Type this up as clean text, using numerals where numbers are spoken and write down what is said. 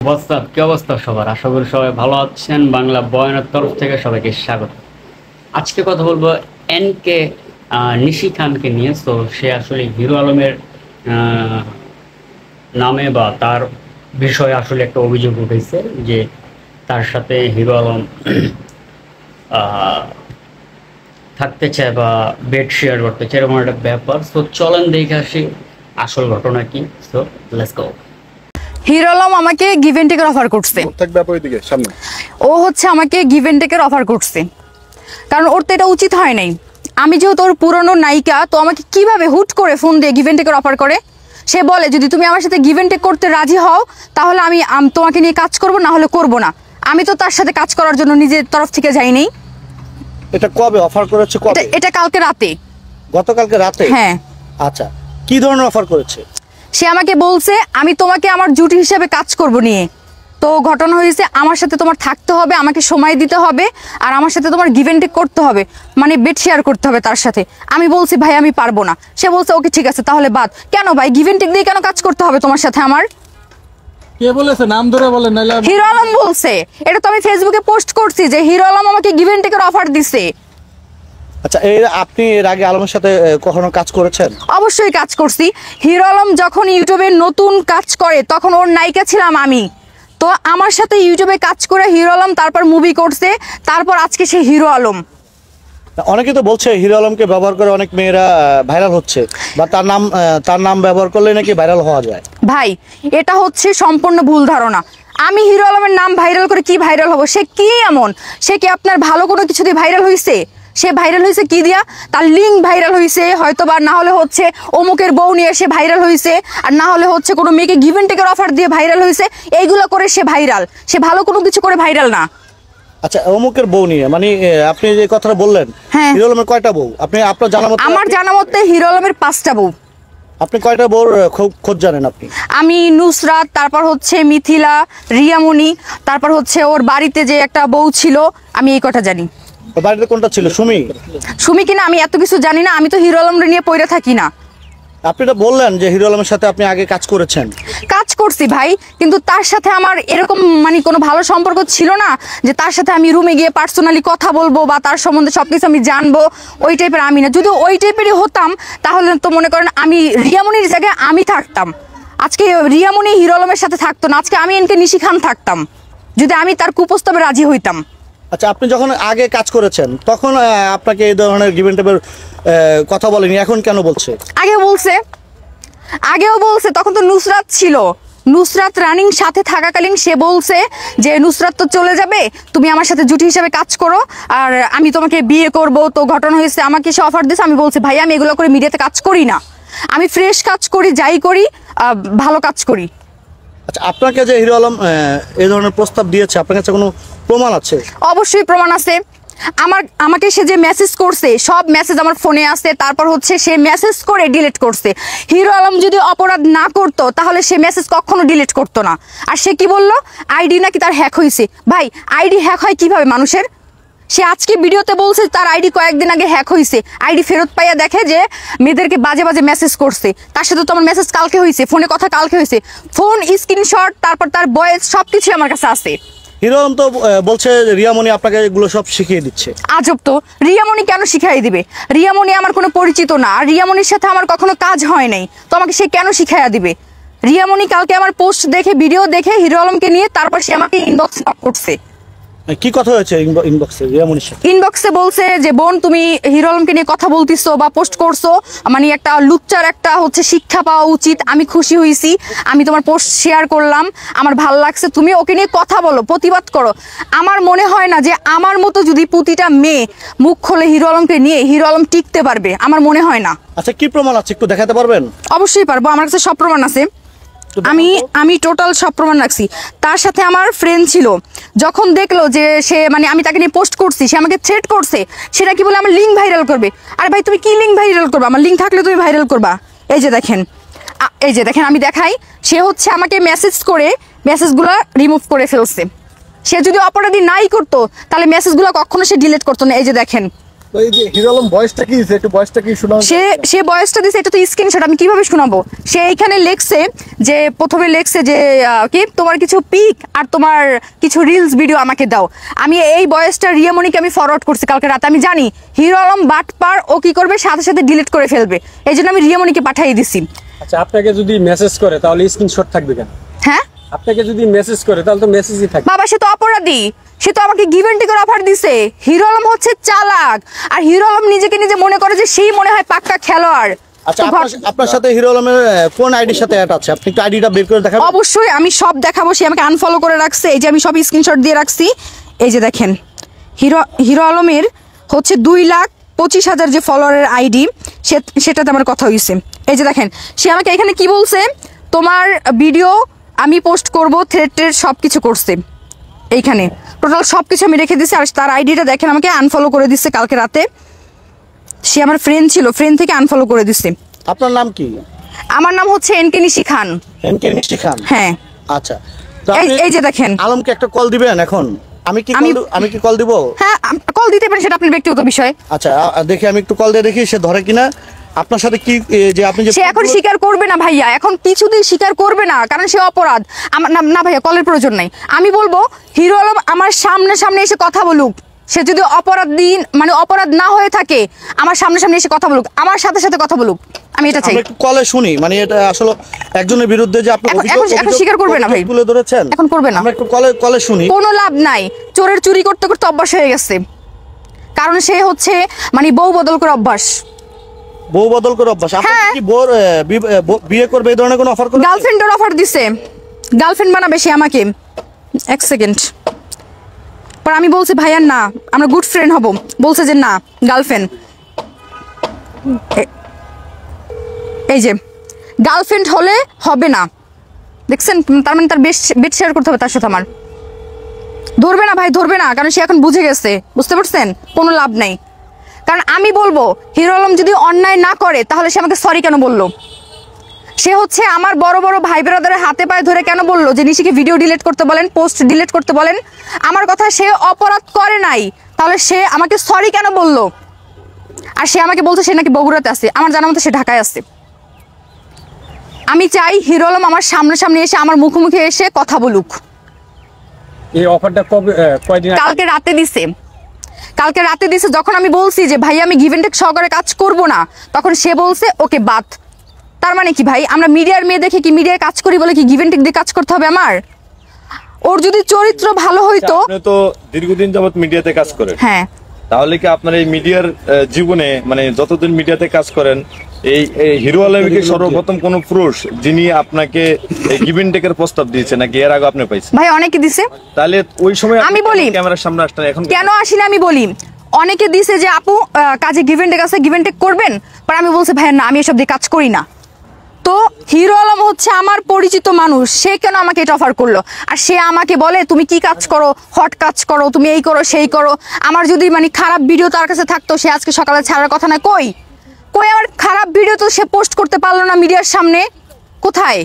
WhatsApp কি অবস্থা সবার? আশা করি সবাই ভালো আছেন। বাংলা বয়ানের তরফ থেকে সবাইকে স্বাগত। আজকে কথা বলবো এনকে নিশি খানকে নিয়ে। তো সে আসলে হিরো আলমের নামে বা তার বিষয়ে আসলে একটা অভিযোগ উঠেছে যে তার সাথে হিরো আলম থাকতে চায় বা বেড শেয়ার করতে চায়, এরকম একটা ব্যাপার। তো চলেন দেখে আসি আসল ঘটনা কি। So let's go. Hero Alam আমাকে গিভ এন্ড টেকের অফার করছে। ও হচ্ছে আমাকে গিভ এন্ড টেকের অফার করছে, কারণ ওর তো এটা উচিত হয় নাই। আমি যেহেতু ওর পুরনো নায়িকা, তো আমাকে কিভাবে হুট করে ফোন দিয়ে গিভ এন্ড টেকের অফার করে? সে বলে যদি তুমি আমার সাথে গিভ এন্ড টেক করতে রাজি হও তাহলে আমি তোমাকে নিয়ে কাজ করব, না হলে করব না। আমি তো তার সাথে কাজ করার জন্য নিজের তরফ থেকে যাইনি। এটা কবে অফার করেছে? কবে? এটা কালকে রাতে। গতকালকে রাতে? হ্যাঁ। আচ্ছা, কি ধরনের অফার করেছে? সে আমাকে বলছে আমি তোমাকে আমার জুটি হিসেবে কাজ করব নিয়ে। তো ঘটনা হয়েছে আমার সাথে তোমার থাকতে হবে, আমাকে সময় দিতে হবে, আর আমার সাথে তোমার গিভ এন্ড টেক করতে হবে, মানে বেড শেয়ার করতে হবে তার সাথে। আমি বলছি ভাই আমি পারবো না। সে বলছে ওকে ঠিক আছে তাহলে বাদ। কেন ভাই, গিভ এন্ড টেক দিয়ে কেন কাজ করতে হবে তোমার সাথে আমার? কে বলেছে? নাম ধরে বলেন। হিরো আলম বলছে। এটা তো আমি ফেসবুকে পোস্ট করছি যে হিরো আলম আমাকে গিভ এন্ড টেকের অফার দিছে। আচ্ছা, আপনি এর আগে আলমের সাথে কখনো কাজ করেছেন? অবশ্যই কাজ করছি। হিরো আলম যখন ইউটিউবে নতুন কাজ করে তখন ওর নায়িকা ছিলাম আমি। তো আমার সাথে ইউটিউবে কাজ করে হিরো আলম তারপর মুভি করছে, তারপর আজকে সে হিরো আলম। অনেকে তো বলছে হিরো আলমকে ব্যবহার করে অনেক মেয়েরা ভাইরাল হচ্ছে, বা তার নাম ব্যবহার করলে নাকি ভাইরাল হওয়া যায়। ভাই এটা হচ্ছে সম্পূর্ণ ভুল ধারণা। আমি হিরো আলমের নাম ভাইরাল করে কি ভাইরাল হব? সে কি এমন? সে কি আপনার ভালো কোনো কিছু দিয়ে ভাইরাল হয়েছে? সে ভাইরাল হয়েছে কি দিয়া? তার লিঙ্ক ভাইরাল হয়েছে হয়তো, বা না হলে হচ্ছে অমুকের বউ নিয়ে সে ভাইরাল হয়েছে, আর না হলে হচ্ছে কোনো মেয়েকে গিভ এন্ড টেকের অফার দিয়ে ভাইরাল হয়েছে। এইগুলো করে সে ভাইরাল। সে ভালো কোনো কিছু করে ভাইরাল না। আচ্ছা, অমুকের বউ নিয়ে মানে আপনি যে কথাটা বললেন, হিরো আলমের কয়টা বউ? আপনার জানা মতে? আমার জানা মতে হিরো আলমের 5টা বউ। আপনি কয়টা বউর খোঁজ জানেন আপনি? আমি নুসরাত, তারপর হচ্ছে মিথিলা, রিয়ামণি, তারপর হচ্ছে ওর বাড়িতে যে একটা বউ ছিল, আমি এই কথা জানি। বাড়িতে কোনটা ছিল? সুমি কিনা আমি এত কিছু জানি না। আমি তো হিরো আলমরে নিয়ে পড়ে থাকি না। আপনি তো বললেন যে হিরো আলমের সাথে আপনি আগে কাজ করেছেন। কাজ করছি ভাই, কিন্তু তার সাথে আমার এরকম মানে কোনো ভালো সম্পর্ক ছিল না যে তার সাথে আমি রুমে গিয়ে পার্সোনালি কথা বলবো বা তার সম্বন্ধে সবকিছু আমি জানবো। ওই টাইপের আমি না। যদি ওই টাইপেরই হতাম তাহলে তো মনে করেন আমি রিয়ামণির জায়গায় আমি থাকতাম। আজকে রিয়ামণি হিরো আলমের সাথে থাকতো না, আজকে আমি এনকে নিশি খান থাকতাম, যদি আমি তার কুপ্রস্তাবে রাজি হইতাম। আচ্ছা, আপনি যখন আগে কাজ করেছেন তখন আপনাকে এই ধরনের গিভ এন্ড টেকের কথা বলেনি, এখন কেন বলছে? আগেও বলছে। তখন তো নুসরাত ছিল। নুসরাত রানিং সাথে থাকাকালীন সে বলছে যে নুসরাত তো চলে যাবে, তুমি আমার সাথে জুটি হিসেবে কাজ করো আর আমি তোমাকে বিয়ে করব। তো ঘটনা হয়েছে আমাকে সে অফার দিয়েছে। আমি বলছি ভাই আমি এগুলো করে মিডিয়াতে কাজ করি না, আমি ফ্রেশ কাজ করি, যাই করি ভালো কাজ করি। আচ্ছা, আপনাকে যে হিরো আলম এই ধরনের প্রস্তাব দিয়েছে, আপনার কাছে কোনো প্রমাণ আছে? অবশ্যই প্রমাণ আছে। আমাকে সে যে মেসেজ করছে সব মেসেজ আমার ফোনে আছে। তারপর হচ্ছে সে মেসেজ করে ডিলিট করছে। হিরো আলম যদি অপরাধ না করতো তাহলে সে মেসেজ কখনো ডিলিট করতো না। আর সে কি বললো? আইডি নাকি তার হ্যাক হয়েছে। ভাই আইডি হ্যাক হয় কিভাবে মানুষের? সে আজকে ভিডিওতে বলছে তার আইডি কয়েকদিন আগে হ্যাক হয়েছে। আইডি ফেরত পাইয়া দেখে যে মেয়েদেরকে বাজে বাজে মেসেজ করছে। তার সাথে তো আমার মেসেজ কালকে হয়েছে, ফোনে কথা কালকে হয়েছে, ফোন স্ক্রিনশট, তারপর তার ভয়েস সবকিছু আমার কাছে আছে। হিরো আলম তো বলছে রিয়ামণি আপনাকে এগুলো সব শিখিয়ে দিচ্ছে। আজব তো। রিয়ামণি কেন শিখাই দিবে? রিয়ামণি আমার কোনো পরিচিত না, আর রিয়ামণির সাথে আমার কখনো কাজ হয় নাই, তো আমাকে সে কেন শিখাইয়া দিবে? রিয়ামণি কালকে আমার পোস্ট দেখে, ভিডিও দেখে হিরো আলমকে নিয়ে তারপর সে আমাকে ইনবক্স করছে। কি কথা হয়েছে ইনবক্সে রিয়ামণির সাথে? ইনবক্সে বলছে যে বোন তুমি হিরো আলমকে নিয়ে কথা বলতিছো বা পোস্ট করছো, মানে একটা লুচ্চার একটা হচ্ছে শিক্ষা পাওয়া উচিত। আমি খুশি হয়েছি, আমি তোমার পোস্ট শেয়ার করলাম, আমার ভালো লাগছে, তুমি ওকে নিয়ে কথা বলো, প্রতিবাদ করো। আমার মনে হয় না যে আমার মতো যদি প্রতিটা মেয়ে মুখ খোলে হিরো আলমকে নিয়ে, হিরো আলম টিকতে পারবে, আমার মনে হয় না। আচ্ছা, কি প্রমাণ আছে একটু দেখাতে পারবেন? অবশ্যই পারবো, আমার কাছে সব প্রমাণ আছে। আমি টোটাল সব প্রমাণ রাখছি। তার সাথে আমার ফ্রেন্ড ছিল, যখন দেখলো যে সে মানে আমি তাকে নিয়ে পোস্ট করছি, সে আমাকে থ্রেট করছে। সেটা কি বলে আমার লিঙ্ক ভাইরাল করবে। আরে ভাই তুমি কি লিঙ্ক ভাইরাল করবা? আমার লিঙ্ক থাকলে তুমি ভাইরাল করবা। এই যে দেখেন আমি দেখাই। সে হচ্ছে আমাকে মেসেজ করে মেসেজগুলো রিমুভ করে ফেলছে। সে যদি অপরাধী নাই করতো তাহলে মেসেজগুলো কখনো সে ডিলিট করতো না। এই যে দেখেন, তো এই যে হিরো আলম বয়সটা কি দিছে, একটু বয়সটা কি শোনাও। সে বয়সটা দিছে, এটা তো স্ক্রিনশট, আমি কিভাবে শোনাবো? সে এইখানে লেখছে যে, প্রথমে লেখছে যে কি তোমার কিছু পিক আর তোমার কিছু রিলস ভিডিও আমাকে দাও। আমি এই বয়সটা রিয়ামণিকে আমি ফরওয়ার্ড করছি কালকে রাতে। আমি জানি হিরো আলম বাটপার, ও কি করবে সাথে সাথে ডিলিট করে ফেলবে, এই জন্য আমি রিয়ামণিকে পাঠিয়ে দিছি। আচ্ছা, আপনাকে যদি মেসেজ করে তাহলে স্ক্রিনশট থাকবে কেন? হ্যাঁ আপনাকে যদি মেসেজ করে তাহলে তো মেসেজই থাকবে। বাবা, সে তো অপরাধী, সে তো আমাকে গিভ এন্ড টেকের অফার দিছে। হিরো আলম হচ্ছে চালাক, আর হিরো আলম নিজেকে নিজে মনে করে যে সেই মনে হয় পাক্কা খেলোয়াড়। আচ্ছা, তো আপনার সাথে হিরো আলমের কোন আইডির সাথে অ্যাড আছে? আপনি একটু আইডিটা বের করে দেখাবেন? অবশ্যই আমি সব দেখাবো। সে আমাকে আনফলো করে রাখছে, এই যে আমি সব স্ক্রিনশট দিয়ে রাখছি। এই যে দেখেন, হিরো আলমের হচ্ছে 2,25,000 যে ফলোয়ারের আইডি, সেটাতে আমার কথা হয়েছে। এই যে দেখেন, সে আমাকে এখানে কি বলছে, তোমার ভিডিও আমি পোস্ট করব, থ্রেটের সব কিছু করছে। এইখানে টোটাল সব কিছু আমি রেখে দিছি। আর তার আইডিটা দেখেন, আমাকে আনফলো করে দিচ্ছে কালকে রাতে। সে আমার ফ্রেন্ড ছিল, ফ্রেন্ড থেকে আনফলো করে দিচ্ছে। আপনার নাম কি? আমার নাম হচ্ছে এনকে নিশি খান। এনকে নিশি খান, হ্যাঁ। আচ্ছা, তো এই যে দেখেন, আলমকে একটা কল দিবেন এখন? আমি কি কল দিব? হ্যাঁ কল দিতে পারেন, সেটা আপনার ব্যক্তিগত বিষয়। আচ্ছা, দেখি আমি একটু কল দিয়ে দেখি সে ধরে কিনা। আপনার সাথে কি যে আপনি যে সে এখন স্বীকার করবে না ভাইয়া, এখন কিছুদিন স্বীকার করবে না, কারণ সে অপরাধ। আমার না ভাইয়া, কলের প্রয়োজন নাই। আমি বলবো হিরো আলম আমার সামনে এসে কথা বলুক। সে যদি অপরাধ না হয়ে থাকে, আমার সামনে এসে কথা বলুক, আমার সাথে সাথে কথা বলুক, আমি এটা চাই। আমরা একটু কলে শুনি, মানে এটা আসলে একজনের বিরুদ্ধে যে আপনি এখন স্বীকার করবে না ভাই, তুলে ধরেছেন, এখন করবে না। আমরা একটু কলে শুনি। কোনো লাভ নাই, চোরের চুরি করতে করতে অভ্যাস হয়ে গেছে, কারণ সে হচ্ছে বউ বদল করে অভ্যাস। বউ বদল করে অভ্যাস? আপনি হ্যাঁ। কি বিয়ে করবে এই ধরনের কোনো অফার করে? গার্লফ্রেন্ডের অফার দিছে, গার্লফ্রেন্ড বানাবে সে আমাকে। এক সেকেন্ড পর আমি বলছি ভাইয়ার না, আমরা গুড ফ্রেন্ড হব, বলছে যে না গার্লফ্রেন্ড। এই যে গার্লফ্রেন্ড হলে হবে না, দেখছেন? তার মানে তার বেড শেয়ার করতে হবে তার সাথে আমার। ধরবে না ভাই, ধরবে না, কারণ সে এখন বুঝে গেছে, বুঝতে পারছেন? কোনো লাভ নাই। কারণ আমি বলবো হিরো আলম যদি অন্যায় না করে, তাহলে সে আমাকে সরি কেন বললো? সে হচ্ছে আমার বড় বড় ভাই ব্রাদারের হাতে পায়ে ধরে কেন বললো যে নিশিকে ভিডিও ডিলিট করতে বলেন, পোস্ট ডিলিট করতে বলেন? আমার কথা, সে অপরাধ করে নাই, তাহলে সে আমাকে সরি কেন বললো? আর সে আমাকে বলছে সে নাকি বগুড়াতে আছে, আমার জানা মতো সে ঢাকায় আছে। আমি চাই হিরো আলম আমার সামনে এসে, আমার মুখোমুখি এসে কথা বলুক। এই অফারটা কয়দিন আগে? কালকে রাতে দিছে। যখন আমি বলছি যে ভাই আমি গিভ এন্ড টেক সহকারে কাজ করব না, তখন সে বলছে ওকে বাদ। তার মানে কি ভাই, আমরা মিডিয়ার মেয়ে দেখে কি মিডিয়ায় কাজ করি বলে কি গিভ এন্ড টেক দিয়ে কাজ করতে হবে আমার? ওর যদি চরিত্র ভালো হইতো। আপনি তো দীর্ঘদিন যাবত মিডিয়াতে কাজ করেন, হ্যাঁ, তাহলে কি আপনার এই মিডিয়ার জীবনে, মানে যতদিন মিডিয়াতে কাজ করেন, এই হিরো আলমকে সর্বপ্রথম কোন পুরুষ যিনি আপনাকে গিভ এন্ড টেকের প্রস্তাব দিয়েছে, নাকি এর আগে আপনি পাইছেন? ভাই অনেকে দিছে। তাহলে ওই সময় আমি বলি, ক্যামেরার সামনে আসতেন, এখন কেন আসি না? আমি বলি অনেকে দিছে যে আপু কাজে গিভ এন্ড টেক আছে, গিভ এন্ড টেক করবেন, পর আমি বলছি ভাই না, আমি এসব দিয়ে কাজ করি না। তো হিরো আলম হচ্ছে আমার পরিচিত মানুষ, সে কেন আমাকে এটা অফার করলো? আর সে আমাকে বলে তুমি কি কাজ করো, হট কাজ করো, তুমি এই করো সেই করো। আমার যদি খারাপ ভিডিও তার কাছে থাকতো, সে আজকে সকালে ছাড়ার কথা না। কই আমার খারাপ ভিডিও তো সে পোস্ট করতে পারলো না মিডিয়ার সামনে, কোথায়?